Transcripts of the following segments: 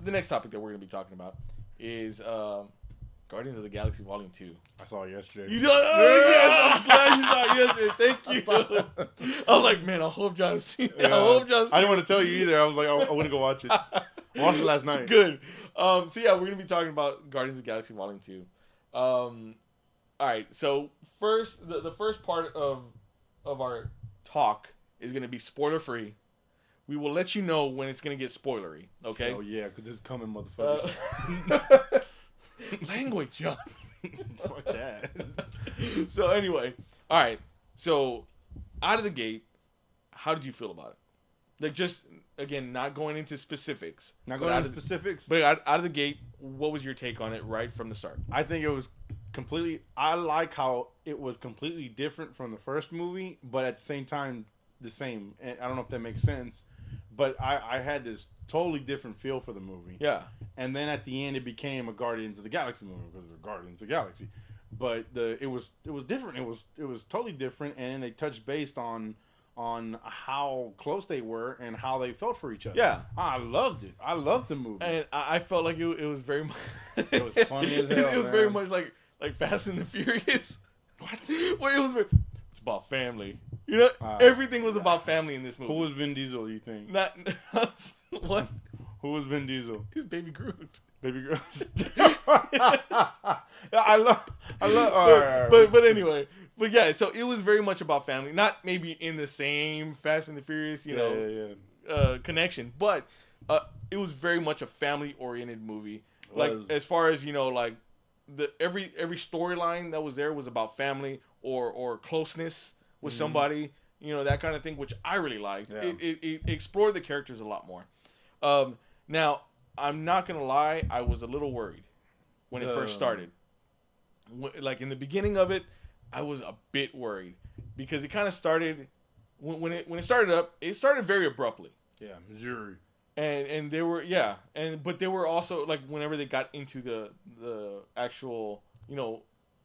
the next topic that we're going to be talking about is Guardians of the Galaxy Volume 2. I saw it yesterday. You yes, I'm glad you saw it yesterday. Thank you. I was like, man, I hope John's seen it. I hope John's seen it. I didn't want to tell you either. I was like, I want to go watch it. I watched it last night. Good. So yeah, we're going to be talking about Guardians of the Galaxy Volume 2. All right, so first, the first part of our talk is going to be spoiler-free. We will let you know when it's going to get spoilery, okay? Oh, yeah, because it's coming, motherfuckers. Language, John. Fuck that. So anyway, all right. So out of the gate, how did you feel about it? Like, just, again, not going into specifics. Not going into specifics. But out of the gate, what was your take on it right from the start? I think it was completely... I like how it was completely different from the first movie, but at the same time, the same. And I don't know if that makes sense, but I had this totally different feel for the movie. Yeah. And then at the end, it became a Guardians of the Galaxy movie because we're Guardians of the Galaxy. But it was different. It was totally different, and they touched based on how close they were and how they felt for each other. Yeah, I loved it. I loved the movie, and I felt like it was very much. It was funny as hell. It was very much like Fast and the Furious. What? Well, it's about family. You know, everything was about family in this movie. Who was Vin Diesel? You think? Not what? Who was Vin Diesel? He's Baby Groot. Baby Groot. I love. But anyway, but yeah. So it was very much about family. Not maybe in the same Fast and the Furious, connection, but it was very much a family-oriented movie. Like as far as like every storyline that was there was about family or closeness with somebody, that kind of thing, which I really liked. Yeah. It explored the characters a lot more. Now, I'm not going to lie, I was a little worried when it first started. Like in the beginning of it, I was a bit worried because it kind of started, when it started up, it started very abruptly. Yeah, Missouri. And they were, but they were also, like, whenever they got into the actual,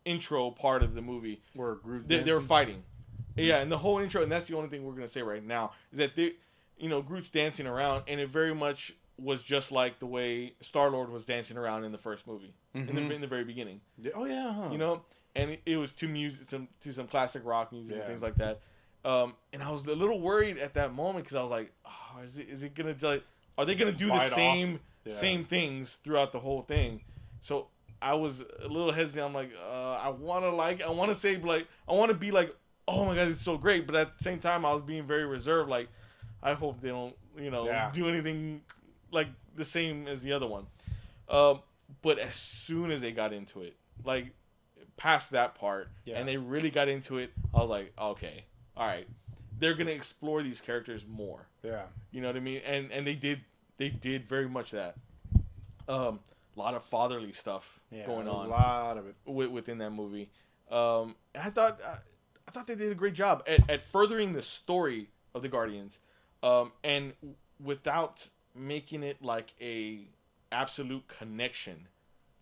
intro part of the movie, where Groot's they were fighting. Yeah, and the whole intro, and that's the only thing we're going to say right now, is that Groot's dancing around, and it very much was just like the way Star-Lord was dancing around in the first movie, in the very beginning. Oh, yeah, huh? And it was to music, to some classic rock music and things like that. And I was a little worried at that moment because I was like, oh, is it going to, like, are they going to do the same things throughout the whole thing? So I was a little hesitant. I'm like, I want to say, like, I want to be like, oh my God, it's so great. But at the same time, I was being very reserved. Like, I hope they don't, do anything like the same as the other one. But as soon as they got into it, like past that part, and they really got into it, I was like, okay, all right, they're gonna explore these characters more. Yeah, you know what I mean. And they did very much that. A lot of fatherly stuff going on. A lot of it within that movie. And I thought they did a great job at furthering the story of the Guardians, and without making it like a absolute connection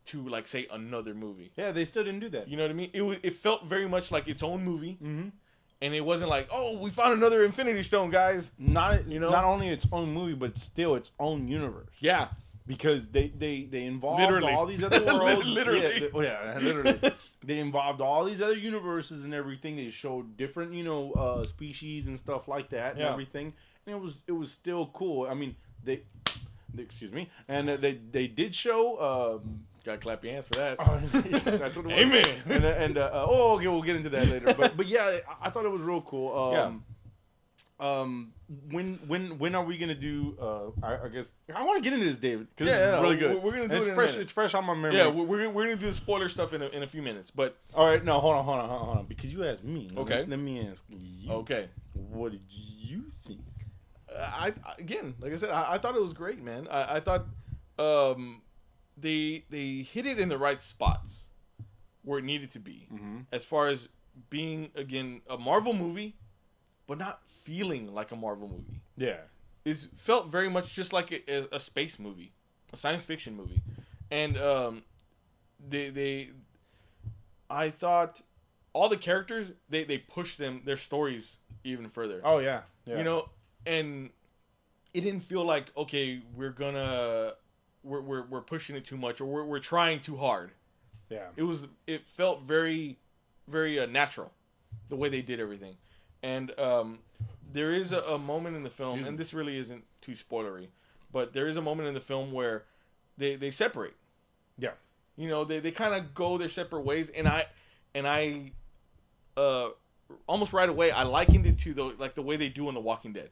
to, like, say, another movie. Yeah, they still didn't do that. You know what I mean? It felt very much like its own movie, and it wasn't like, oh, we found another Infinity Stone, guys. Not only its own movie, but still its own universe. Yeah, because they involved all these other worlds. literally. Literally. They involved all these other universes and everything. They showed different, species and stuff like that and everything. And it was still cool. I mean, they excuse me, and they did show. Gotta clap your hands for that. That's what it was. Amen. And okay, we'll get into that later. But yeah, I thought it was real cool. When are we gonna do? I guess I want to get into this, David, because it's really good. We're gonna do it. It's fresh on my memory. Yeah, we're gonna do the spoiler stuff in a few minutes. But all right, no, hold on, because you asked me. Okay, let me ask you. Okay, what did you think? Again, like I said, I thought it was great, man. I thought they hit it in the right spots where it needed to be, as far as being, again, a Marvel movie, but not feeling like a Marvel movie. Yeah, it felt very much just like a space movie, a science fiction movie, and I thought all the characters they pushed their stories even further. Oh yeah. And it didn't feel like, okay, we're we're pushing it too much, or we're trying too hard. Yeah. It felt very, very natural, the way they did everything, and there is a moment in the film, and this really isn't too spoilery, but there is a moment in the film where they separate. Yeah. You know, they kind of go their separate ways, and I almost right away I likened it to the way they do in The Walking Dead.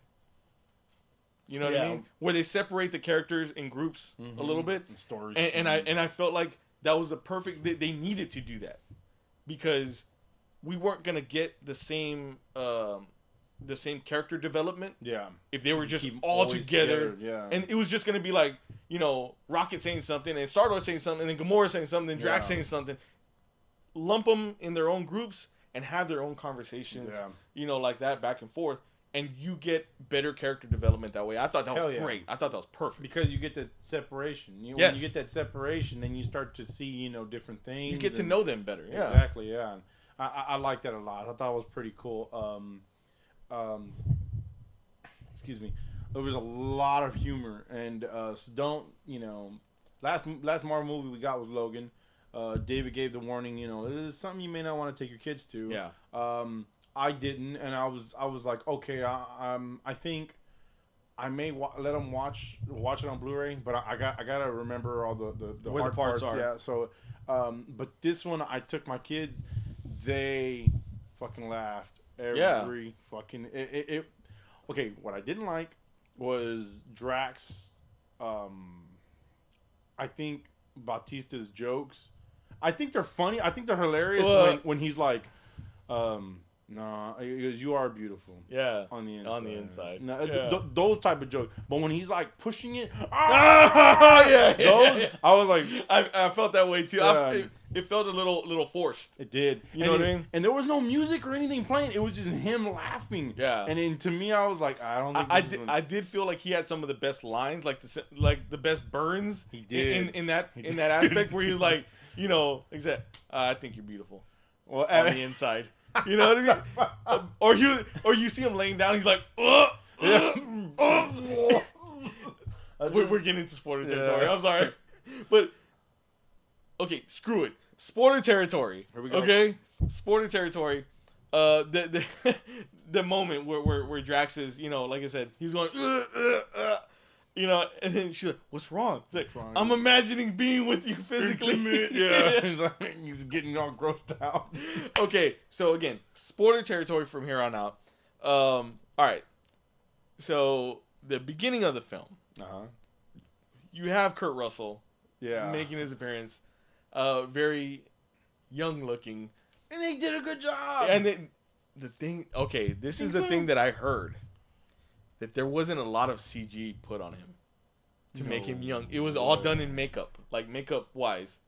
You know what I mean? Where they separate the characters in groups a little bit, stories, and I felt like that was a perfect. They needed to do that because we weren't gonna get the same character development. Yeah. If they were just all together. Yeah. And it was just gonna be like, you know, Rocket saying something, and Star-Lord saying something, and then Gamora saying something, and Drax saying something. Lump them in their own groups and have their own conversations. Yeah. You know, like that back and forth. And you get better character development that way. I thought that was great. I thought that was perfect. Because you get the separation. When you get that separation, then you start to see, you know, different things. You get to know them better. Yeah. Exactly, yeah. I like that a lot. I thought it was pretty cool. Excuse me. There was a lot of humor. And so don't, you know, last Marvel movie we got was Logan. David gave the warning, you know, this is something you may not want to take your kids to. Yeah. I didn't, and I was like, okay, I think I may let them watch it on Blu-ray, but I gotta remember all the where hard the parts are. Yeah, so, but this one I took my kids, they fucking laughed every fucking it. Okay, what I didn't like was Drax. I think Bautista's jokes. I think they're funny. I think they're hilarious when he's like, no, because you are beautiful. Yeah. On the inside. No, those type of jokes. But when he's like pushing it, those, I was like, I felt that way too. Yeah. It felt a little forced. It did. You know what I mean? And there was no music or anything playing. It was just him laughing. Yeah. And then to me, I was like, I don't think I did feel like he had some of the best lines, like the best burns. He did in that aspect where he was like, you know, I think you're beautiful. Well, on the inside. You know what I mean? Or you see him laying down, he's like, we're getting into spoiler territory. I'm sorry. But okay, screw it. Spoiler territory. Here we go. Okay? Spoiler territory. The moment where Drax is, you know, like I said, he's going, you know, and then she's like, "What's wrong?" It's like, "I'm imagining being with you physically." Yeah, he's getting all grossed out. Okay, so again, spoiler territory from here on out. All right, so the beginning of the film, you have Kurt Russell, making his appearance, very young looking, and he did a good job. And then the thing, okay, this is the thing that I heard. That there wasn't a lot of CG put on him to make him young. It was all done in makeup, like makeup wise,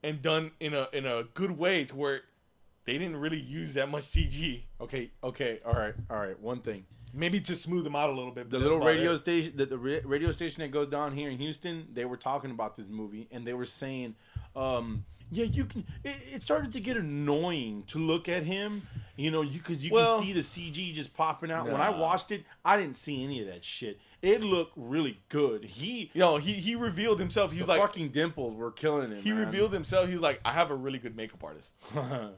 and done in a good way to where they didn't really use that much CG. Okay, all right. One thing, maybe to smooth them out a little bit. The little radio station, the radio station that goes down here in Houston, they were talking about this movie and they were saying, yeah, you can. It started to get annoying to look at him, you know, because you can see the CG just popping out. When I watched it, I didn't see any of that shit. It looked really good. He revealed himself. He's like, fucking dimples were killing him. He revealed himself. He's like, I have a really good makeup artist.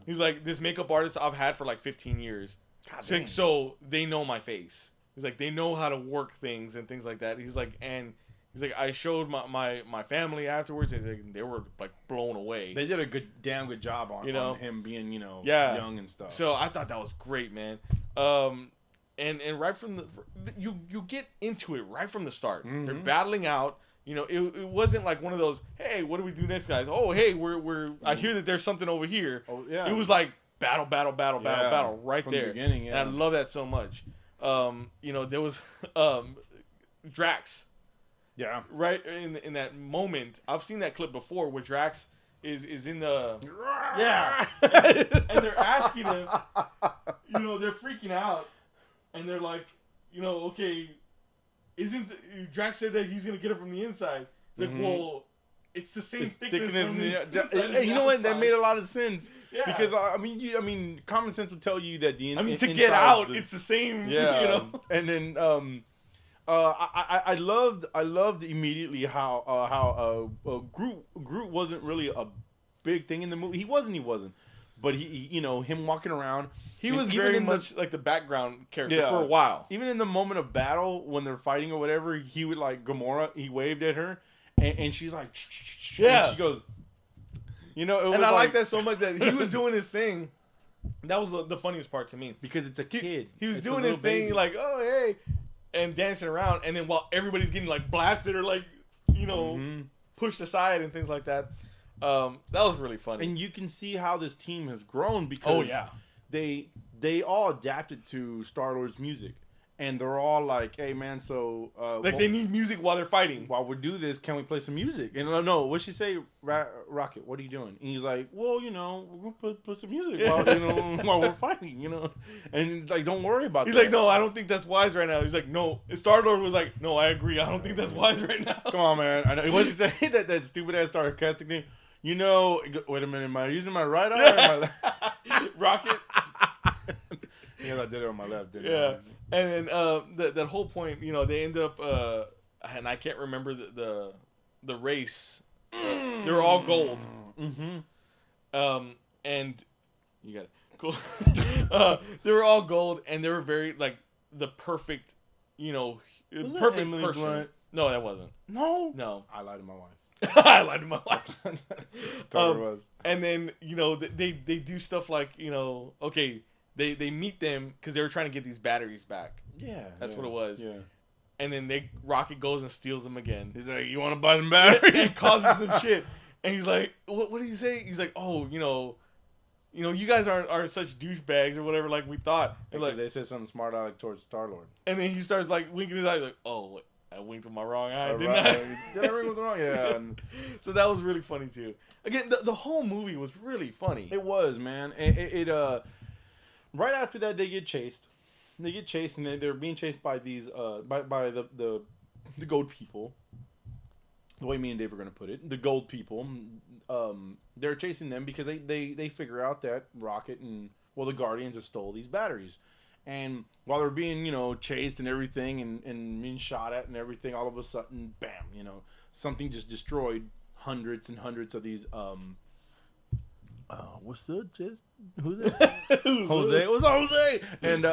He's like, this makeup artist I've had for like 15 years. So they know my face. He's like, they know how to work things and things like that. He's like, I showed my family afterwards, and they were like blown away. They did a damn good job on him being, you know, young and stuff. So I thought that was great, man. And right from you get into it right from the start. Mm-hmm. They're battling out. You know, it wasn't like one of those, hey, what do we do next, guys? Oh, hey, I hear that there's something over here. Oh yeah. It was like battle right from there. The beginning, yeah. And I love that so much. You know, there was Drax. Yeah. Right in that moment, I've seen that clip before where Drax is in the and they're asking him, you know, they're freaking out, and they're like, you know, okay, Drax said that he's gonna get it from the inside? It's like, well, it's the same thickness from the you know what? That made a lot of sense. Yeah. Because I mean, common sense would tell you that to get out, it's the same. Yeah. You know. And then I loved immediately how Groot wasn't really a big thing in the movie. He wasn't, but he him walking around. He was very much like the background character for a while. Even in the moment of battle when they're fighting or whatever, he would like Gamora. He waved at her, and she's like, yeah. And she goes, and I like that so much that he was doing his thing. That was the funniest part to me because it's a kid. He was doing his thing like, oh hey, and dancing around, and then while everybody's getting like blasted or like pushed aside and things like that. That was really funny. And you can see how this team has grown because they all adapted to Star-Lord's music. And they're all like, hey, man, so... they need music while they're fighting. While we do this, can we play some music? And no, what'd she say? Rocket, what are you doing? And he's like, well, we're going to put some music while we're fighting, And like, don't worry about that. He's like, no, I don't think that's wise right now. He's like, no. Star-Lord was like, no, I agree. I don't think that's wise right now. Come on, man. I know. What'd he say? that stupid-ass sarcastic thing? Wait a minute, am I using my right eye or my left? Rocket. I did it on my left, didn't I? Yeah. And then that whole point, they end up, and I can't remember the race. They were all gold. Mm-hmm. And you got it. Cool. They were all gold, and they were very, like, the perfect, perfect person. Blunt? No, that wasn't. No. I lied to my wife. I lied to my wife. Totally was. And then, they do stuff like, okay, they meet them because they were trying to get these batteries back. Yeah. That's what it was. Yeah. And then Rocket goes and steals them again. He's like, you want to buy some batteries? And causes some shit. And he's like, what did he say? He's like, oh, you guys aren't such douchebags or whatever like we thought. And because they said something smart aleck towards Star-Lord. And then he starts like winking his eye like, oh, I winked with my wrong eye, didn't I? Did I wink with the wrong? Yeah. So that was really funny too. Again, the whole movie was really funny. It was, man. It right after that they get chased. They get chased and they're being chased by these by the gold people. The way me and Dave are gonna put it, the gold people. They're chasing them because they figure out that Rocket and the Guardians have stole these batteries. And while they're being, chased and everything and being shot at and everything, all of a sudden, bam, something just destroyed hundreds and hundreds of these, what's the just? Who's it? Jose. It was Jose. And,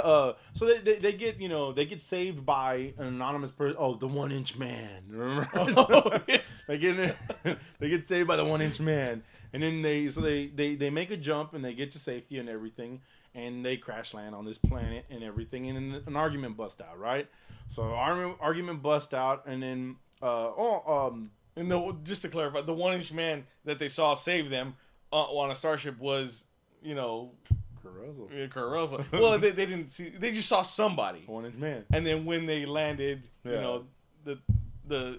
so they get, they get saved by an anonymous person. Oh, the 1-inch man. Remember? Oh, yeah. they get saved by the 1-inch man. And then they make a jump and they get to safety and everything. And they crash land on this planet and everything, and then an argument bust out, right? So argument bust out, and then just to clarify, the 1-inch man that they saw save them on a starship was, Caruso. Well, they didn't see; they just saw somebody. 1-inch man. And then when they landed,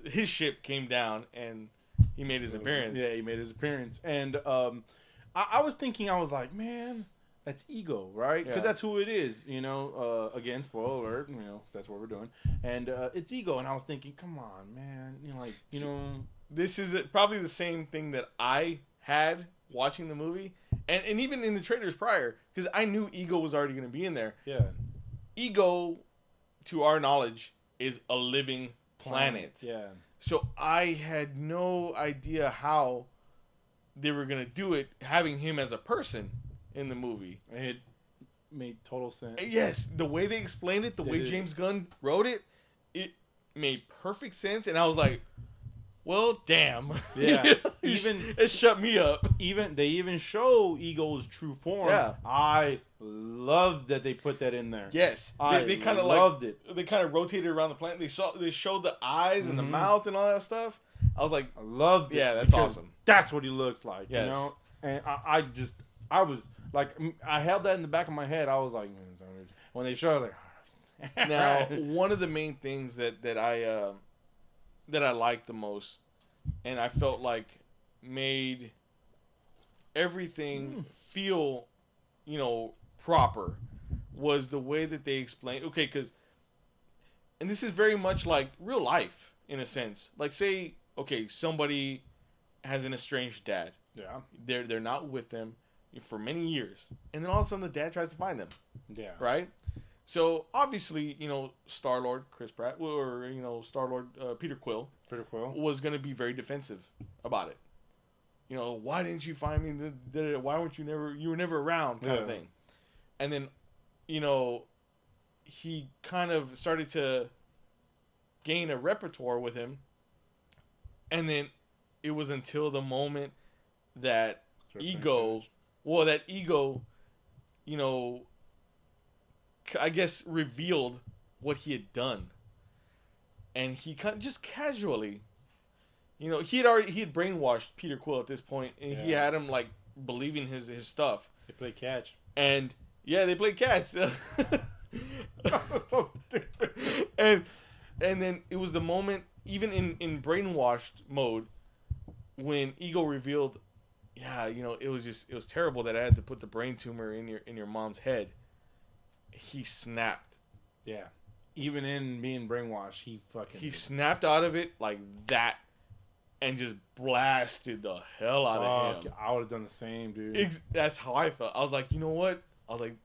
his ship came down and he made his appearance. Yeah, he made his appearance, and I was thinking, I was like, man. That's Ego, right? Because that's who it is, Again, spoiler alert, that's what we're doing. And it's Ego. And I was thinking, come on, man. This is probably the same thing that I had watching the movie. And even in the trailers prior, because I knew Ego was already going to be in there. Yeah. Ego, to our knowledge, is a living planet. Yeah. So I had no idea how they were going to do it, having him as a person in the movie. It made total sense. Yes, the way they explained it, the way James Gunn wrote it, it made perfect sense. And I was like, well, damn. Yeah. It shut me up. They even show Ego's true form. Yeah. I love that they put that in there. Yes. They kind of loved it. They kind of rotated around the planet. They showed the eyes and the mouth and all that stuff. I was like, I loved it. Yeah, that's awesome. That's what he looks like, yes. And I was like, I held that in the back of my head. I was like, when they showed it, like. Now, one of the main things that I liked the most, and I felt like made everything feel, proper, was the way that they explained. Okay, and this is very much like real life in a sense. Like, say, okay, somebody has an estranged dad. Yeah. They're not with them for many years, and then all of a sudden the dad tries to find them. Yeah. Right? So obviously, Star-Lord Chris Pratt, or Star-Lord Peter Quill was going to be very defensive about it. Why didn't you find me? Why weren't you never? You were never around, kind of thing. And then, he kind of started to gain a repertoire with him. And then it was until the moment that Ego, I guess revealed what he had done. And he kind of just casually, he had brainwashed Peter Quill at this point, and he had him like believing his stuff. They played catch. And they played catch. So stupid. And then it was the moment, even in brainwashed mode, when Ego revealed, it was terrible that I had to put the brain tumor in your mom's head. He snapped. Yeah. Even in being brainwashed, he snapped out of it like that and just blasted the hell out of him. I would have done the same, dude. That's how I felt. I was like, you know what? I was like,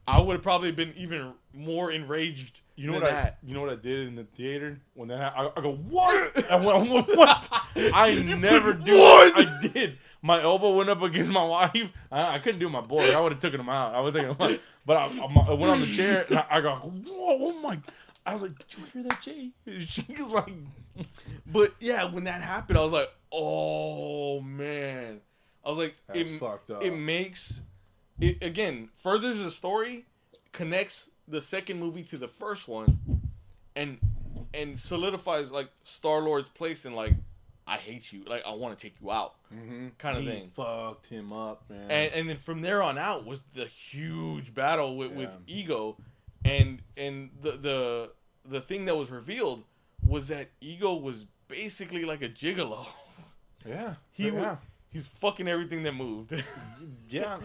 I would have probably been even more enraged. You know what I did in the theater when that happened? I go, what? I went, what? I never do. What? I did. My elbow went up against my wife. I couldn't do my boy. I would have taken him out. I would have taken him out. But I went on the chair and I go, whoa, oh my! I was like, did you hear that, Jay? She was like, but yeah, when that happened, I was like, oh man. I was like, that's fucked up. It makes it again furthers the story, connects the second movie to the first one, and solidifies like Star-Lord's place in like, I hate you, like I want to take you out, kind of thing. Fucked him up, man. And then from there on out was the huge battle with Ego, and the thing that was revealed was that Ego was basically like a gigolo. Yeah, he's fucking everything that moved. Yeah,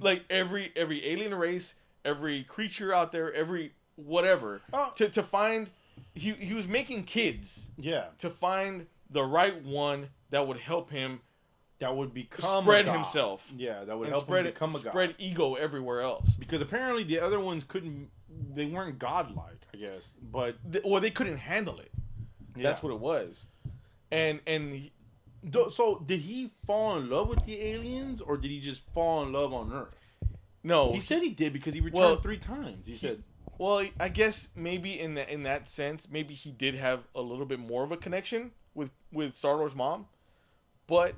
like every alien race, every creature out there, every whatever, to find. He was making kids. Yeah. To find the right one that would help him. That would become spread himself. Yeah, that would help him become a god. Spread Ego everywhere else. Because apparently the other ones they weren't godlike, I guess. But they couldn't handle it. Yeah. That's what it was. So did he fall in love with the aliens, or did he just fall in love on Earth? No, he said he did because he returned 3 times. He said. Well, I guess maybe in that sense, maybe he did have a little bit more of a connection with Star-Lord's mom, but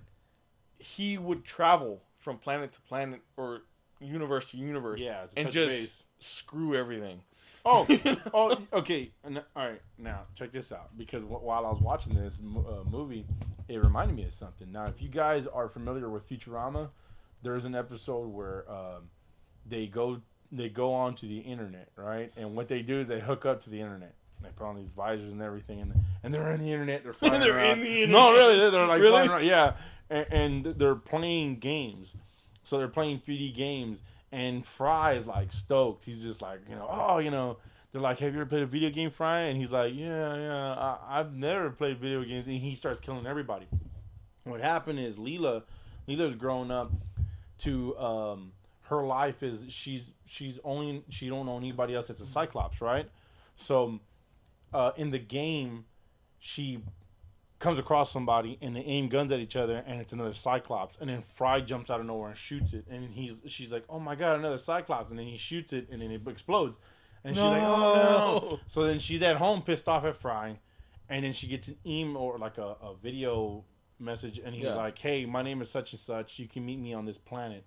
he would travel from planet to planet or universe to universe, and just screw everything. Oh, okay. All right, now check this out. Because while I was watching this movie, it reminded me of something. Now, if you guys are familiar with Futurama, there's an episode where they go onto the internet, right? And what they do is they hook up to the internet. They put on these visors and everything, and they're in the internet. They're flying they're around. in the internet. No, really, they're like flying around. Yeah, and they're playing games. So they're playing 3D games, and Fry is like stoked. He's just like, they're like, have you ever played a video game, Fry? And he's like, yeah, I've never played video games. And he starts killing everybody. What happened is Leela's growing up to her life is she don't know anybody else that's a Cyclops, right? So in the game, she comes across somebody and they aim guns at each other, and it's another Cyclops, and then Fry jumps out of nowhere and shoots it, and she's like, oh my god, another Cyclops, and then he shoots it and then it explodes, and she's like, oh no. So then she's at home pissed off at Fry, and then she gets an email or like a video message, and he's like, hey, my name is such and such, you can meet me on this planet.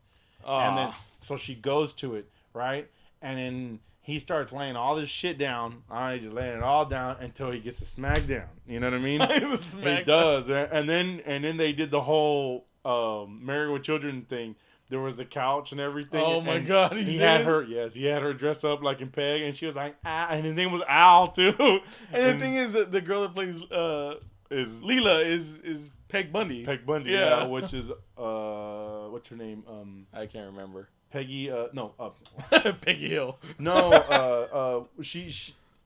And then so she goes to it, right? And then he starts laying all this shit down. Just laying it all down until he gets a smack down. You know what I mean? He does. And then they did the whole Married with Children thing. There was the couch and everything. Oh my god! He had her dressed up like in Peg, and she was like, and his name was Al too. And the thing is that the girl that plays is Leela is Peg Bundy. Peg Bundy, yeah, which is what's her name? I can't remember. Peggy, Peggy Hill. No, she.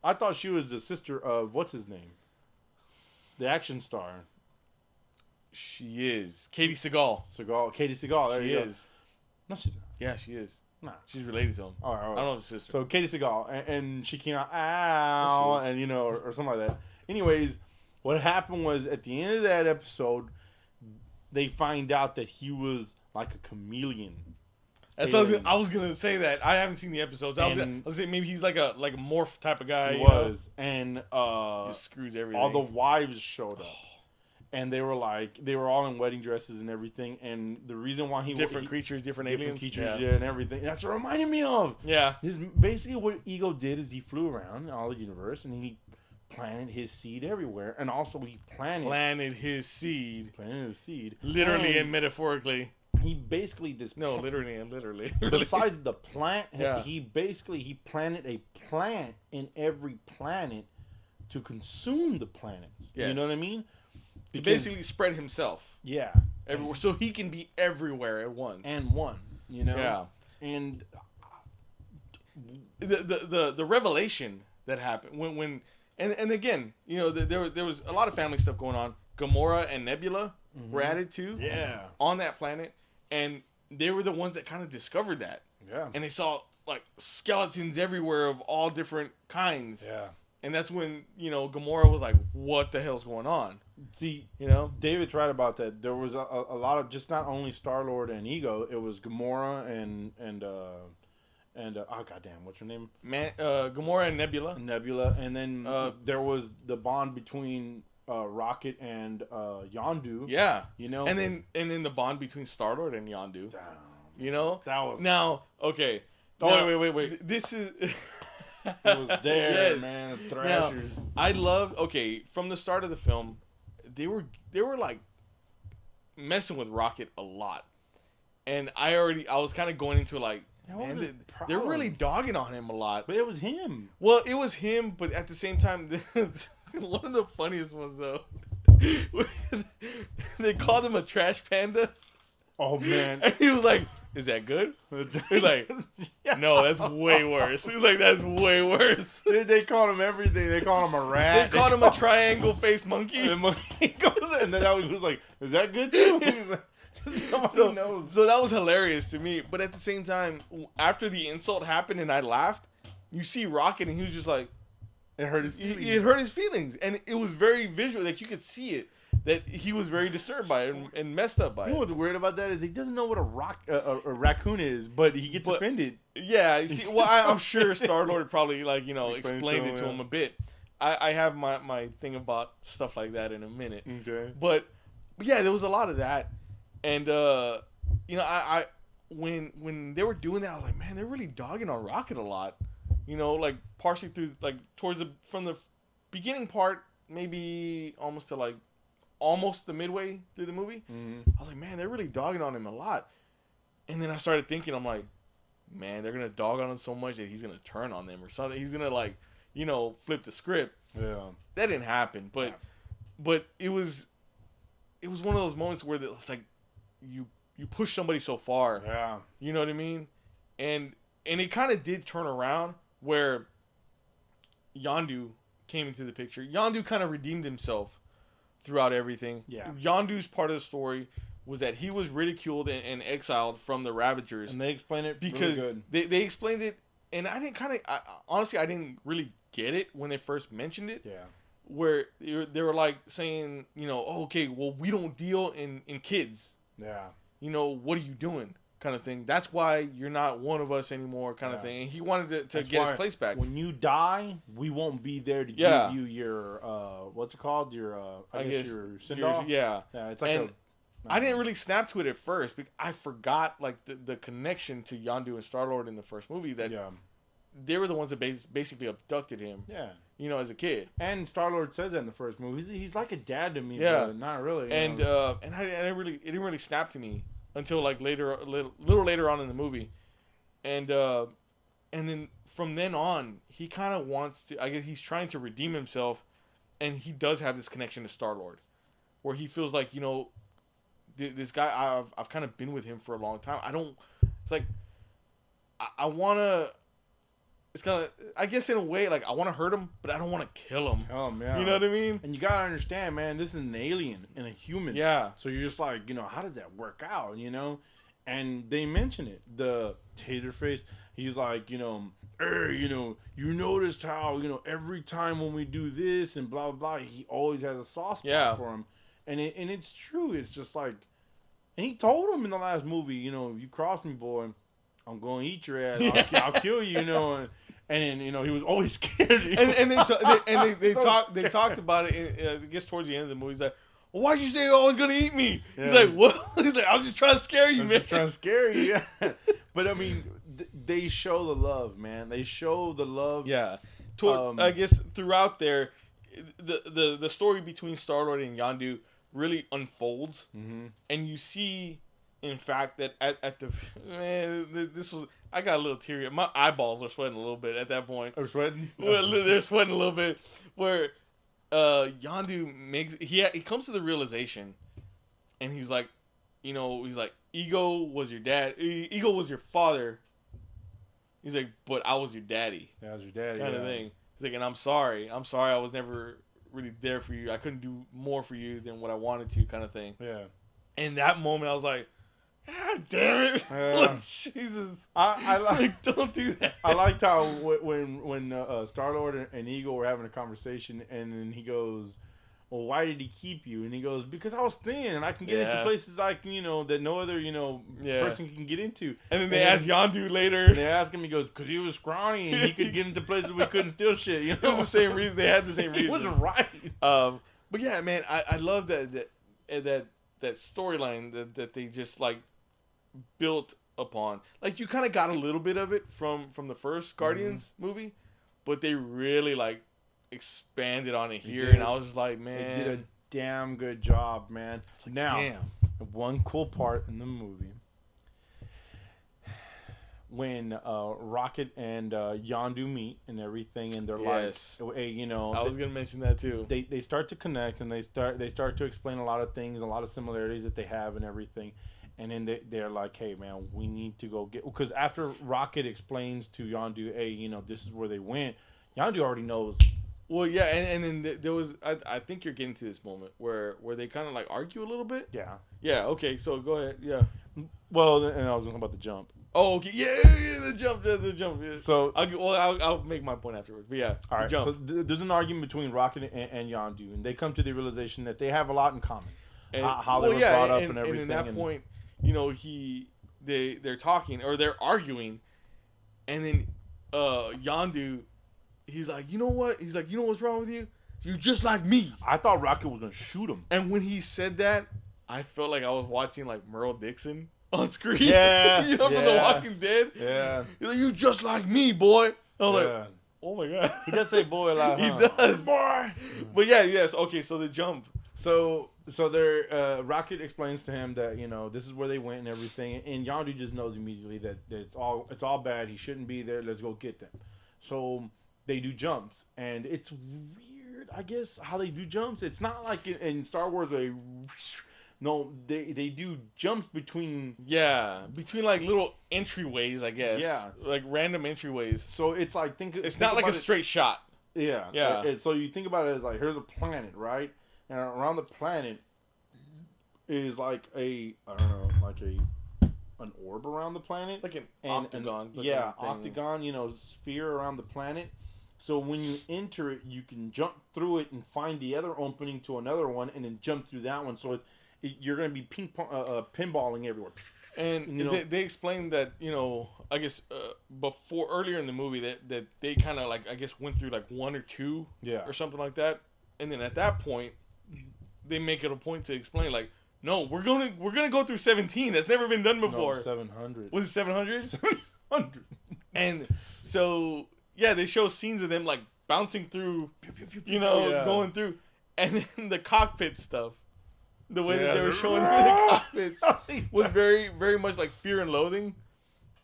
I thought she was the sister of what's his name, the action star. She is Katie Seagal. Katie Seagal. There she you is. Go. No, she's not. Yeah, she is. Nah. She's related to him. All right. I don't know his sister. So Katie Seagal, and she came out, ow, and or something like that. Anyways, what happened was at the end of that episode, they find out that he was like a chameleon. That's I was gonna say that. I haven't seen the episodes. I was gonna say maybe he's like a morph type of guy. He was, and just screws everything. all the wives showed up. And they were all in wedding dresses and everything. And the reason why different creatures, different aliens, creatures, and everything. That's what it reminded me of. Yeah. Basically what Ego did is he flew around all the universe and he planted his seed everywhere. And also he planted his seed. Literally and metaphorically. He basically literally and literally. Besides the plant, he planted a plant in every planet to consume the planets. Yes. You know what I mean? To basically spread himself. Yeah. Everywhere. So he can be everywhere at once. You know? Yeah. And the revelation that happened when and again, there was a lot of family stuff going on. Gamora and Nebula were added to. Yeah. On that planet. And they were the ones that kind of discovered that. Yeah. And they saw like skeletons everywhere of all different kinds. Yeah. And that's when, Gamora was like, what the hell's going on? See, David's right about that. There was a lot of just not only Star-Lord and Ego, it was Gamora and oh goddamn, what's her name? Gamora and Nebula. And then there was the bond between Rocket and Yondu. Yeah. And then the bond between Star-Lord and Yondu. Damn. That was now, okay. Oh, wait. This is it was there, yes. Man. The Thrashers. Now, I loved. Okay, from the start of the film, they were like messing with Rocket a lot, and I was kind of going into like, man, they're really dogging on him a lot. But it was him. Well, it was him, but at the same time, one of the funniest ones though, they called him a trash panda. Oh man, and he was like, is that good? He's like, no, that's way worse. He's like, that's way worse. They called him everything. They called him a rat. They called him a triangle-faced monkey. And the monkey goes, and then he was like, is that good too? He's like, nobody knows. So that was hilarious to me. But at the same time, after the insult happened and I laughed, you see Rocket and he was just like, it hurt his feelings. It hurt his feelings. And it was very visual. Like you could see it. That he was very disturbed by it and messed up by it. You know what's weird about that is he doesn't know what a raccoon is, but he gets offended. Yeah, you see, well, I'm sure Star-Lord probably explained it to him a bit. I have my thing about stuff like that in a minute. Okay. But yeah, there was a lot of that, and I when they were doing that, I was like, man, they're really dogging on Rocket a lot. Like partially through from the beginning part, maybe almost to almost the midway through the movie. Mm-hmm. I was like, man, they're really dogging on him a lot. And then I started thinking, I'm like, man, they're going to dog on him so much that he's going to turn on them or something. He's going to flip the script. Yeah. That didn't happen. But it was one of those moments where it's like you push somebody so far. Yeah. You know what I mean? And it kind of did turn around where Yondu came into the picture. Yondu kind of redeemed himself throughout everything. Yeah. Yondu's part of the story was that he was ridiculed and exiled from the Ravagers. And they explained it because really good. They explained it, and I didn't honestly, I didn't really get it when they first mentioned it. Yeah. Where they were like saying, okay, well, we don't deal in kids. Yeah. What are you doing? Kind of thing. That's why you're not one of us anymore, kind of thing. And he wanted to get his place back. When you die, we won't be there to give you your what's it called? Your I guess your send-off. Yeah. It's like I didn't really snap to it at first because I forgot the connection to Yondu and Star-Lord in the first movie that they were the ones that basically abducted him. Yeah. As a kid. And Star-Lord says that in the first movie. He's like a dad to me, but not really. And it didn't really snap to me until a little later on in the movie. And then from then on, he kind of wants to, I guess he's trying to redeem himself, and he does have this connection to Star-Lord where he feels like, this guy, I've kind of been with him for a long time. I want to, it's kind of, I guess in a way, I want to hurt him, but I don't want to kill him. Yeah. You know what I mean? And you got to understand, man, this is an alien and a human. Yeah. So you're just like, how does that work out, And they mention it. The Taserface, he's like, you noticed how, every time when we do this and blah, blah, blah, he always has a soft spot for him. And it's true. It's just like, and he told him in the last movie, you cross me, boy, I'm going to eat your ass. I'll kill you, And then, he was always scared. They talked about it, I guess, towards the end of the movie. He's like, well, why'd you say you're always going to eat me? Yeah. He's like, what? He's like, I was just trying to scare you, man. Just trying to scare you, yeah. But, I mean, they show the love, man. They show the love. Yeah. I guess throughout there, the story between Star-Lord and Yondu really unfolds. Mm-hmm. And you see, in fact, that at the... Man, this was... I got a little teary. My eyeballs are sweating a little bit at that point. They're sweating? Well, they're sweating a little bit. Where Yondu makes... He comes to the realization, and he's like, Ego was your dad. Ego was your father. He's like, but I was your daddy. Yeah, I was your daddy. Kind of thing. He's like, and I'm sorry. I was never really there for you. I couldn't do more for you than what I wanted to, kind of thing. Yeah. In that moment, I was like, God damn it! Like, Jesus, I like, don't do that. I liked how when Star-Lord and Ego were having a conversation, and then he goes, "Well, why did he keep you?" And he goes, "Because I was thin, and I can get into places that no other person can get into." And then they asked Yondu later. And they asked him, he goes, "Because he was scrawny, and he could get into places we couldn't steal shit." It was the same reason. They had the same reason. He wasn't right. But yeah, man, I love that storyline that they just like built upon. Like, you kind of got a little bit of it from the first Guardians movie, but they really like expanded on it here, and I was just like, man, they did a damn good job, man. Like, now, damn. One cool part in the movie when Rocket and Yondu meet and everything, and they're like, hey, I was gonna mention that too. They start to connect, and they start to explain a lot of things, a lot of similarities that they have and everything. And then they're like, hey, man, we need to go get... Because after Rocket explains to Yondu, hey, this is where they went, Yondu already knows. Well, yeah, and then there was... I think you're getting to this moment where they kind of, like, argue a little bit. Yeah. Yeah, okay, so go ahead, yeah. Well, and I was talking about the jump. Oh, okay, yeah, the jump. Yeah. So... I'll make my point afterwards, but yeah, all right, so there's an argument between Rocket and Yondu, and they come to the realization that they have a lot in common. And, how they were brought up and everything. And in that point... they're talking or they're arguing, and then Yondu, he's like, you know what? He's like, you know what's wrong with you? You're just like me. I thought Rocket was gonna shoot him. And when he said that, I felt like I was watching like Merle Dixon on screen. Yeah, from The Walking Dead. Yeah, he's like, you just like me, boy. I was like, oh my god. He does say boy a lot. He does, boy. But yes. Okay, so the jump. So there, Rocket explains to him that this is where they went and everything, and Yondu just knows immediately that it's all bad. He shouldn't be there. Let's go get them. So they do jumps, and it's weird, I guess, how they do jumps. It's not like in Star Wars where they do jumps between like little entryways, I guess. Yeah, like random entryways. So it's like it's not like a straight shot. Yeah. So you think about it as like, here's a planet, right? And around the planet is like an orb around the planet, like an octagon. Octagon, sphere around the planet. So when you enter it, you can jump through it and find the other opening to another one, and then jump through that one. So you're going to be pinballing everywhere. And they explained that I guess earlier in the movie that they kind of like, I guess, went through like one or two or something like that, and then at that point they make it a point to explain like, no, we're gonna go through 17. That's never been done before. No, 700. Was it 700? 700. And so they show scenes of them like bouncing through, going through, and then the cockpit stuff. The way that they were showing the cockpit was very, very much like Fear and Loathing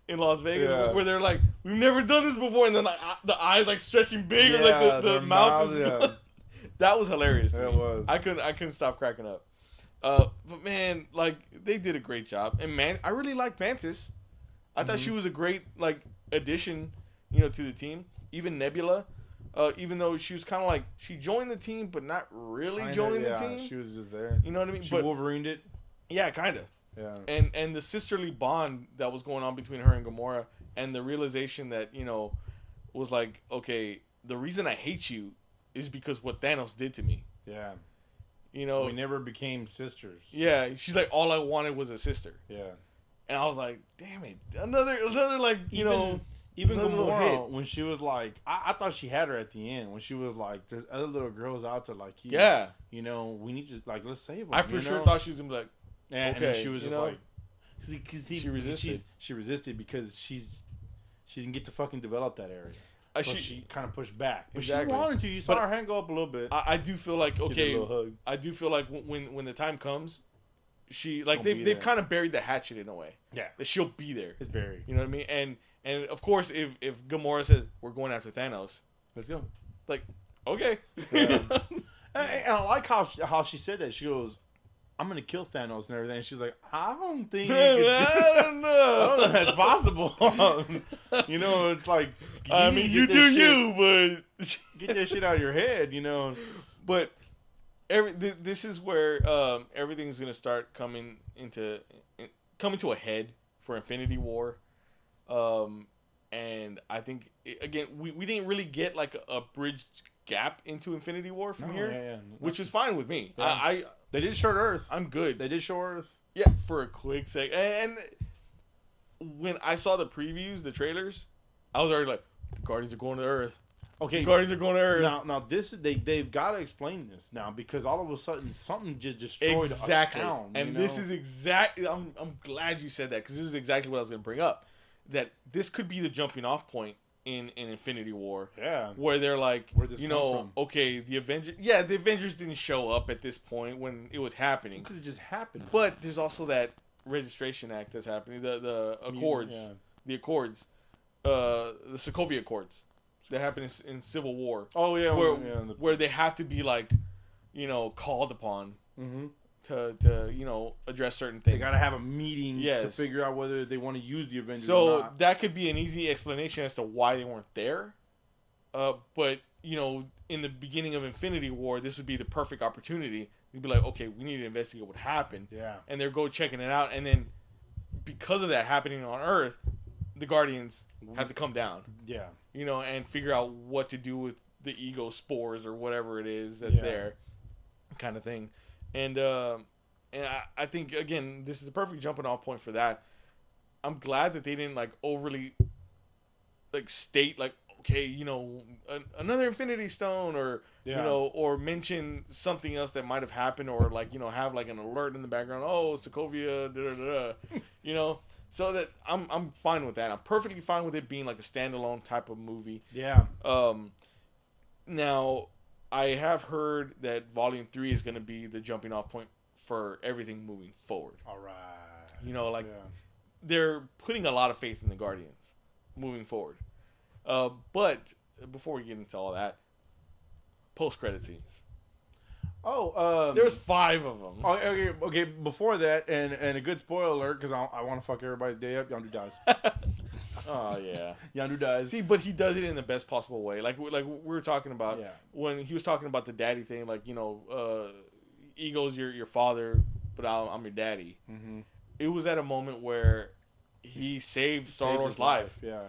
in Las Vegas, where they're like, we've never done this before, and then like the eyes like stretching big, or like the mouth is. That was hilarious. It was. I couldn't stop cracking up. But man, like, they did a great job, and man, I really liked Mantis. I thought she was a great like addition, to the team. Even Nebula. Even though she was kind of like, she joined the team, but not really joining the team. She was just there. You know what I mean? She Wolverined it. Yeah, kind of. Yeah. And the sisterly bond that was going on between her and Gamora, and the realization that, you know, was like, okay, the reason I hate you is because what Thanos did to me. Yeah. You know, we never became sisters. Yeah, she's like, all I wanted was a sister. Yeah. And I was like, damn it, another like, you know. Even Gamora, when she was like, I thought she had her at the end. When she was like, there's other little girls out there like you. Yeah. You know, we need to, like, let's save them. I for sure thought she was going to be like, and, okay. And she was just know? like, she resisted. She resisted because she didn't get to fucking develop that area. So she kind of pushed back. But exactly. She wanted to. You saw her hand go up a little bit. I do feel like, okay, I do feel like when the time comes, they've kind of buried the hatchet in a way. Yeah. That she'll be there. It's buried. You know what I mean? And of course, if Gamora says, we're going after Thanos, let's go. Like, okay. And I like how she said that. She goes, I'm going to kill Thanos and everything. And she's like, I don't think I don't know. I don't know if that's possible. You know, it's like, I mean, you do you, but get that shit out of your head, you know. But this is where everything's going to start coming to a head for Infinity War. And I think, again, we didn't really get like a bridged gap into Infinity War from here, which was fine with me. Yeah. They did show Earth. I'm good. They did show Earth. Yeah, for a quick sec. And when I saw the previews, the trailers, I was already like, the Guardians are going to Earth. Okay, Guardians are going to Earth. Now this is they've got to explain this now, because all of a sudden something just destroyed a town. And this is exactly. I'm glad you said that, because this is exactly what I was going to bring up. That this could be the jumping off point in Infinity War. Yeah. Where they're like, where this from? Okay, the Avengers. Yeah, the Avengers didn't show up at this point when it was happening. Because it just happened. But there's also that Registration Act that's happening. The Accords. Yeah. The Accords. The Sokovia Accords. That happened in Civil War. Oh, yeah. Where they have to be, like, called upon. Mm-hmm. To address certain things. They gotta have a meeting to figure out whether they want to use the Avengers or not. That could be an easy explanation as to why they weren't there. But in the beginning of Infinity War, this would be the perfect opportunity. You'd be like, okay, we need to investigate what happened. Yeah. And they'll go checking it out, and then because of that happening on Earth, the Guardians have to come down. Yeah. And figure out what to do with the ego spores or whatever it is that's there, kind of thing. And I think, again, this is a perfect jumping off point for that. I'm glad that they didn't like overly like state like, okay, another Infinity Stone, or or mention something else that might have happened, or like have like an alert in the background. Oh, Sokovia, So that I'm fine with that. I'm perfectly fine with it being like a standalone type of movie. Yeah. Now, I have heard that Volume 3 is going to be the jumping off point for everything moving forward. All right. They're putting a lot of faith in the Guardians moving forward. But before we get into all that, post-credit scenes. Oh, there's 5 of them. Okay. Before that, and a good spoiler alert, because I want to fuck everybody's day up. Yondu dies. Oh yeah, Yondu dies. See, but he does it in the best possible way. Like we were talking about when he was talking about the daddy thing. Like Ego's your father, but I'm your daddy. Mm-hmm. It was at a moment where he saved Star-Lord's life. Yeah.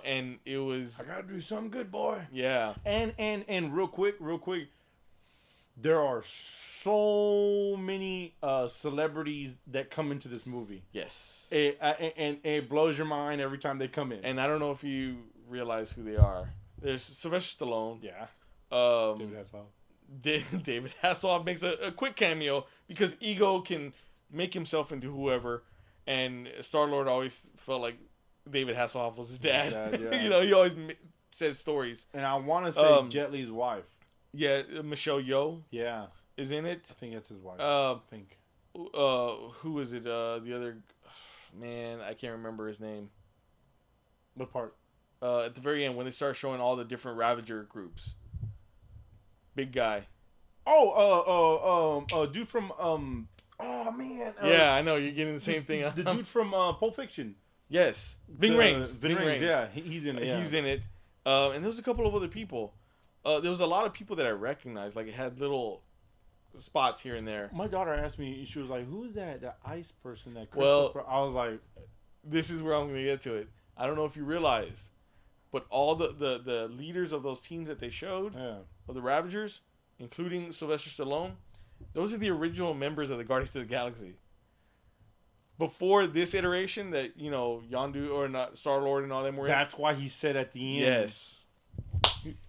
And it was. I gotta do something good, boy. Yeah. And real quick. There are so many celebrities that come into this movie. Yes. And it blows your mind every time they come in. And I don't know if you realize who they are. There's Sylvester Stallone. Yeah. David Hasselhoff. David Hasselhoff makes a quick cameo because Ego can make himself into whoever. And Star-Lord always felt like David Hasselhoff was his dad. Yeah. He always says stories. And I want to say Jet Li's wife. Yeah, Michelle Yeoh. Yeah, is in it. I think that's his wife. I think. Who is it? The other man, I can't remember his name. What part? At the very end, when they start showing all the different Ravager groups. Big guy. Dude from Oh man. Yeah, I know you're getting the same thing. The dude from Pulp Fiction. Yes, Ving Rhames. Ving Rhames. Yeah, he's in it. Yeah. He's in it. And there was a couple of other people. There was a lot of people that I recognized. Like, it had little spots here and there. My daughter asked me, she was like, "Who's that? That ice person? That crystal?" Well, I was like, "This is where I'm going to get to it. I don't know if you realize, but all the leaders of those teams that they showed, of the Ravagers, including Sylvester Stallone, those are the original members of the Guardians of the Galaxy. Before this iteration, that Yondu or not Star-Lord and all them were. That's why he said at the end. Yes,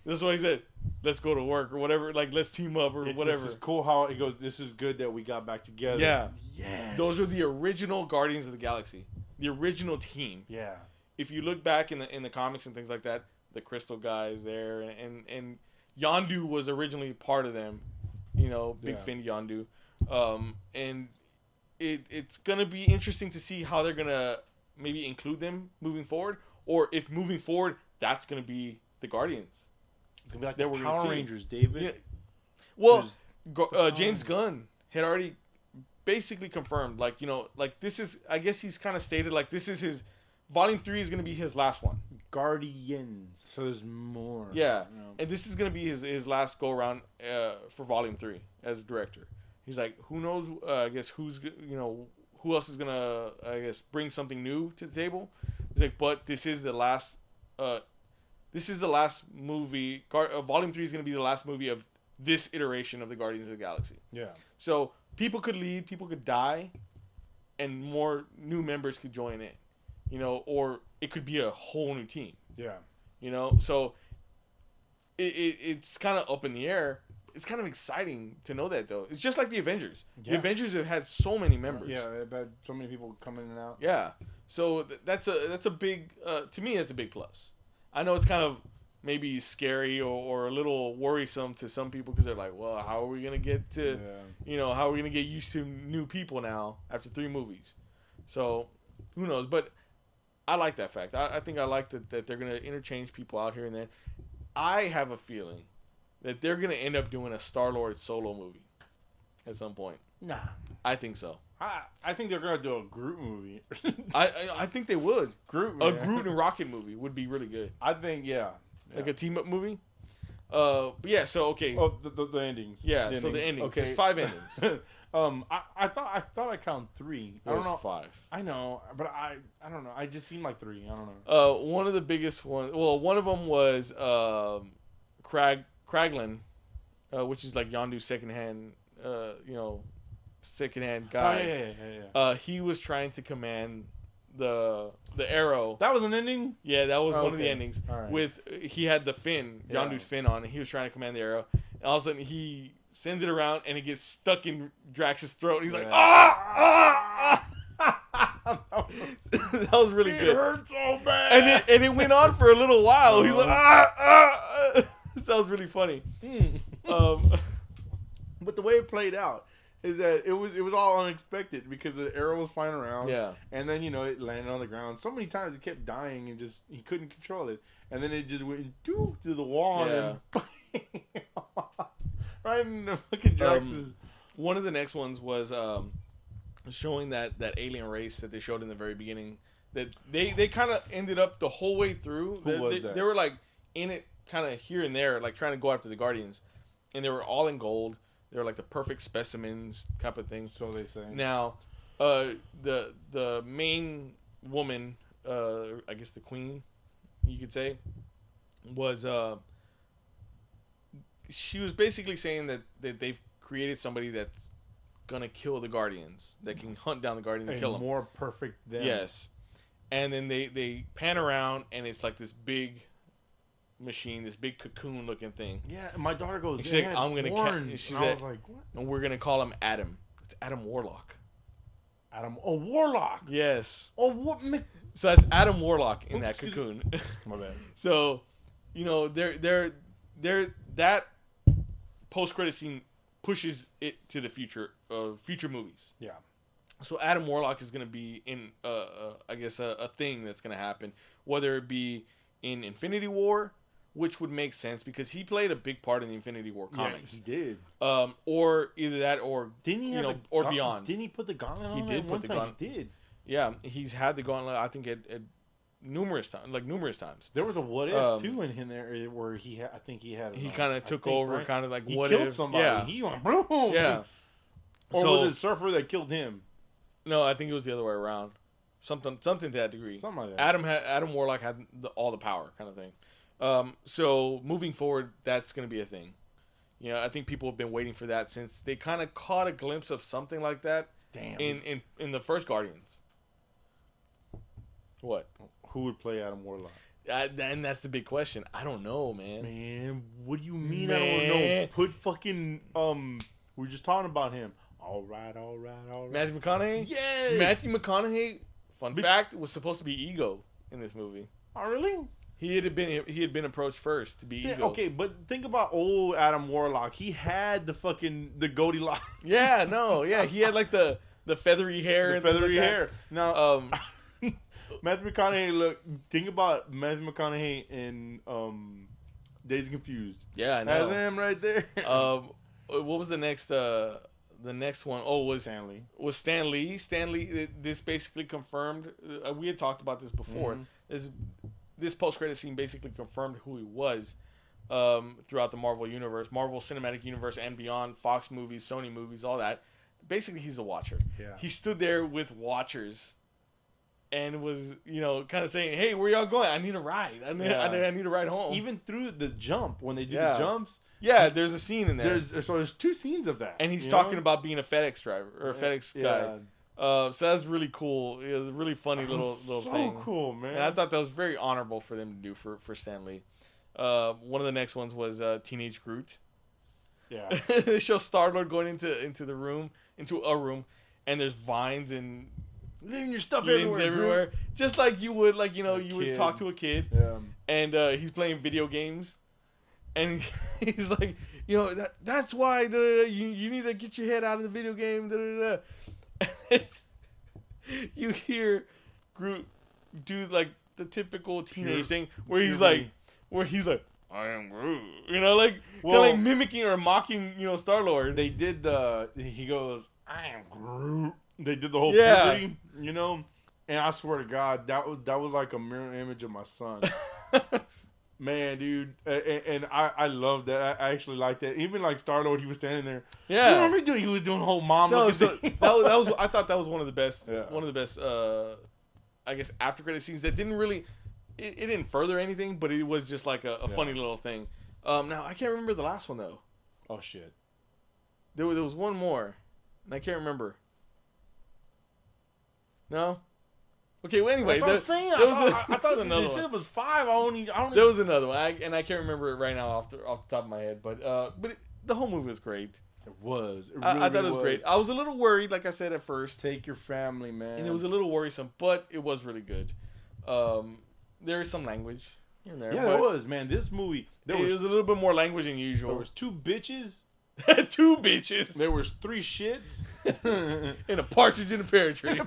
this is what he said. Let's go to work or whatever. Like let's team up or whatever. This is cool how it goes. This is good that we got back together. Yeah. Yes. Those are the original Guardians of the Galaxy, the original team. Yeah. If you look back in the comics and things like that, the Crystal guys there and Yondu was originally part of them. Big Finn Yondu, and it's gonna be interesting to see how they're gonna maybe include them moving forward, or if moving forward that's gonna be the Guardians. It's gonna be like the Power Rangers, David. Yeah. Well, James Gunn had already basically confirmed, like this is. I guess he's kind of stated like this is his Volume 3 is gonna be his last one. Guardians. So there's more. Yeah, and this is gonna be his last go around for Volume 3 as director. He's like, who knows? I guess who else is gonna bring something new to the table? He's like, but this is the last. This is the last movie. Volume 3 is gonna be the last movie of this iteration of the Guardians of the Galaxy. Yeah. So people could leave, people could die, and more new members could join in. Or it could be a whole new team. Yeah. So it's kind of up in the air. It's kind of exciting to know that, though. It's just like the Avengers. Yeah. The Avengers have had so many members. Yeah, they've had so many people come in and out. Yeah. So that's a big to me that's a big plus. I know it's kind of maybe scary or a little worrisome to some people because they're like, well, how are we gonna get to how are we gonna get used to new people now after 3 movies? So who knows? But I like that fact. I think I like that they're going to interchange people out here and there. I have a feeling that they're going to end up doing a Star-Lord solo movie at some point. Nah. I think so. I think they're going to do a Groot movie. I think they would. Groot and Rocket movie would be really good. I think, yeah. Like a team-up movie? But yeah, so, okay. Oh, the endings. Yeah, so the endings. Okay. There's 5 endings. I thought I count 3. I don't know. 5. I know, but I don't know. I just seemed like 3. I don't know. One of the biggest ones. Well, one of them was Kraglin, which is like Yondu's secondhand guy. Oh, yeah. He was trying to command the arrow. That was an ending? Yeah, that was one of the endings. Right. He had the fin, Yondu's fin on, and he was trying to command the arrow. And all of a sudden he sends it around, and it gets stuck in Drax's throat. And he's like, that was really good. It hurt so bad. And it went on for a little while. He's like, Sounds really funny. But the way it played out is that it was all unexpected because the arrow was flying around. Yeah. And then, it landed on the ground. So many times it kept dying and he couldn't control it. And then it just went through the wall. Yeah. And right in the fucking Drax's. One of the next ones was showing that alien race that they showed in the very beginning. That they kind of ended up the whole way through. Who was that? They were like in it kind of here and there, like trying to go after the Guardians. And they were all in gold. They were like the perfect specimens type of thing. So they say. Now, the main woman, I guess the queen, you could say, was she was basically saying that they've created somebody that's gonna kill the Guardians, that can hunt down the Guardians and kill them. More perfect than. Yes. And then they pan around and it's like this big machine, this big cocoon looking thing. Yeah, and my daughter goes, she's like, I'm gonna she said, I was like, what? And we're gonna call him Adam. It's Adam Warlock. Warlock. Yes. Oh, what? So that's Adam Warlock in that cocoon. My bad. So, they're that post-credit scene pushes it to the future of future movies. Yeah. So Adam Warlock is going to be in, I guess, a thing that's going to happen, whether it be in Infinity War, which would make sense because he played a big part in the Infinity War comics. Yeah, he did. Or either that, or didn't he or beyond. Didn't he put the gauntlet on? He did put the gauntlet. He did. Yeah, he's had the gauntlet. I think at numerous times. There was a what if too in there where I think he had. He kind of took over, right? Kind of like he what killed if somebody. Yeah. He went boom. Yeah. Or was it Surfer that killed him? No, I think it was the other way around. Something to that degree. Something like that. Adam Warlock had all the power, kind of thing. So moving forward, that's going to be a thing. You know, I think people have been waiting for that since they kind of caught a glimpse of something like that. Damn. In the first Guardians. What? Who would play Adam Warlock? And that's the big question. I don't know, man. Man, what do you mean? I don't know. Put fucking we were just talking about him. All right. Matthew McConaughey? Yes. Matthew McConaughey, fun fact, was supposed to be Ego in this movie. Oh, really? He had been approached first to be Ego. Okay, but think about old Adam Warlock. He had the goatee lock. Yeah, no, yeah, he had like the feathery hair. Now, Matthew McConaughey. Think about Matthew McConaughey in Dazed and Confused. Yeah, I know. That's him right there. What was the next? The next one, was Stan Lee. Was Stan Lee? Stan Lee. This basically confirmed. We had talked about this before. Mm-hmm. This post-credit scene basically confirmed who he was throughout the Marvel universe, Marvel Cinematic Universe and beyond, Fox movies, Sony movies, all that. Basically, he's a Watcher. Yeah. He stood there with Watchers and was, kind of saying, "Hey, where y'all going? I need a ride. I need a ride home." Even through the jump, when they do the jumps. Yeah, there's a scene in there. There's two scenes of that. And he's talking about being a FedEx driver or a FedEx guy. So that's really cool. It was a really funny little thing. So cool, man. And I thought that was very honorable for them to do for Stan Lee. One of the next ones was Teenage Groot. Yeah. They show Star-Lord going into a room, and there's vines and leaving your stuff limbs everywhere. Groot. Just like you would, would talk to a kid. Yeah. And he's playing video games. And he's like, that's why you need to get your head out of the video game. You hear Groot do like the typical teenage thing where he's like, I am Groot, like mimicking or mocking, Star-Lord. They did he goes, I am Groot. They did the whole puberty, and I swear to God, that was like a mirror image of my son. Man, dude, and I love that. I actually like that. Even like Star-Lord, he was standing there. Yeah, what were we doing? He was doing the whole mom. No, so that was. I thought that was one of the best. Yeah. One of the best. I guess after credit scenes that didn't really. It didn't further anything, but it was just like a funny little thing. Now I can't remember the last one though. Oh shit. There was one more, and I can't remember. No. Okay, well, anyway. That's what I'm saying. I thought they said it was 5. There was another one, and I can't remember it right now off the top of my head. But the whole movie was great. It was. It really I thought it was great. I was a little worried, like I said at first. Take your family, man. And it was a little worrisome, but it was really good. There is some language in there. Yeah, there was, man. This movie, it was a little bit more language than usual. There was 2 bitches. 2 bitches. There was 3 shits. And a partridge in a pear tree.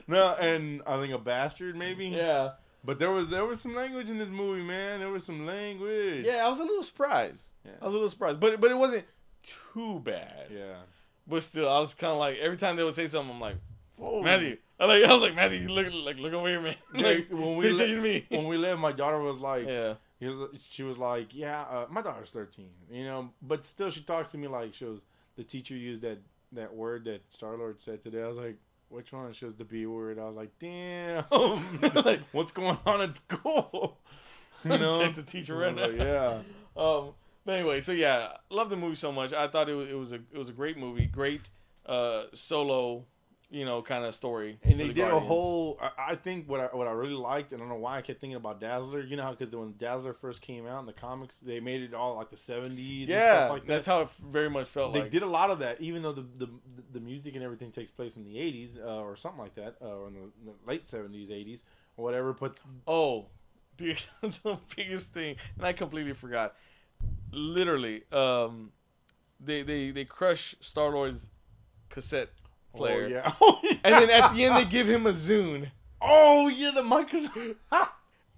No, and I think a bastard maybe. Yeah. But there was some language in this movie, man. There was some language. Yeah, I was a little surprised. Yeah. I was a little surprised, but it wasn't too bad. Yeah. But still, I was kind of like every time they would say something, I'm like, "Whoa, Matthew!" I was like, "Matthew, look over here, man! Like, pay attention to me." When we left, my daughter was like, "Yeah." She was like, "Yeah, my daughter's 13, but still, she talks to me like the teacher used that word that Star-Lord said today." I was like, "Which one?" She was the B word. I was like, "Damn, like, what's going on at school?" Text the teacher right now. Like, yeah. But anyway, so yeah, love the movie so much. I thought it was a great movie, great solo, kind of story. And they did a whole. I think what I really liked, and I don't know why I kept thinking about Dazzler. Because when Dazzler first came out in the comics, they made it all like the 70s. Yeah, and stuff like that. That's how it very much felt. They did a lot of that, even though the music and everything takes place in the 80s or something like that, or in the late 70s, 80s, or whatever. But dude, the biggest thing, and I completely forgot. Literally, they crush Star-Lord's cassette player. Oh, yeah. And then at the end they give him a Zune. Oh yeah, the Microsoft.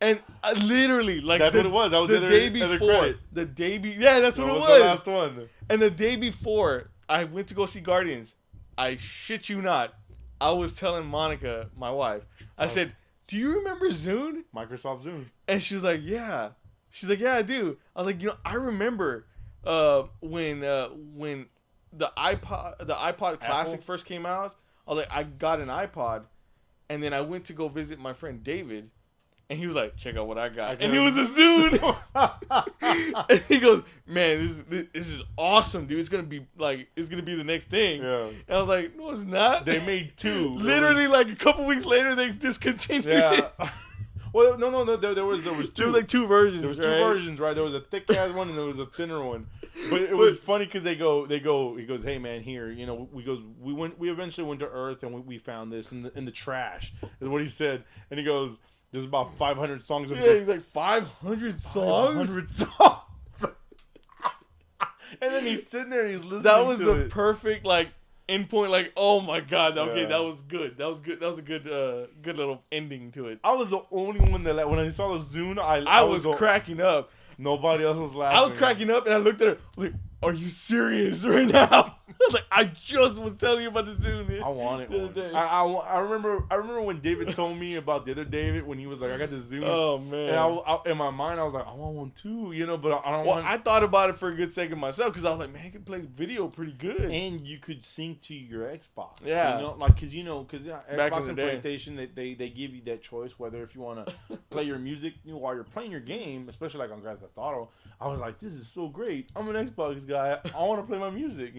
And literally, like that's what it was. That was the day before. Yeah, that's what it was. The last one. And the day before, I went to go see Guardians. I shit you not. I was telling Monica, my wife, I said, do you remember Zune? Microsoft Zune. And she was like, yeah. She's like, yeah, I do. I was like, I remember when the iPod Classic first came out. I was like, I got an iPod, and then I went to go visit my friend David, and he was like, check out what I got. And it was a Zune. And he goes, man, this is awesome, dude. It's gonna be the next thing. Yeah. And I was like, no, it's not. They made two. Literally, like a couple weeks later, they discontinued it. Well, no. There was two. There was like two versions. There was two versions, right? There was a thick ass one and there was a thinner one. But it was funny because they go. He goes, hey man, here, we eventually went to Earth and we found this in the trash. Is what he said, and he goes, there's about 500 songs. Yeah, he's like 500 songs. 500 songs. And then he's sitting there and he's listening. That was the perfect endpoint. Like, oh my god, okay, that was good. That was good. That was a good little ending to it. I was the only one that when I saw the Zune, I was cracking up. Nobody else was laughing. I was cracking up, and I looked at her like, "Are you serious right now?" I was like, "I just was telling you about the Zune." I wanted one. I remember when David told me about the other David when he was like, "I got the Zune." Oh man! And I in my mind, I was like, "I want one too," but I don't want. I thought about it for a good second myself because I was like, "Man, I can play video pretty good." And you could sync to your Xbox. Yeah. Because Xbox and PlayStation, they give you that choice whether if you want to play your music while you're playing your game, especially like on Grand Theft Auto. I was like, "This is so great! I'm an Xbox guy. I want to play my music,"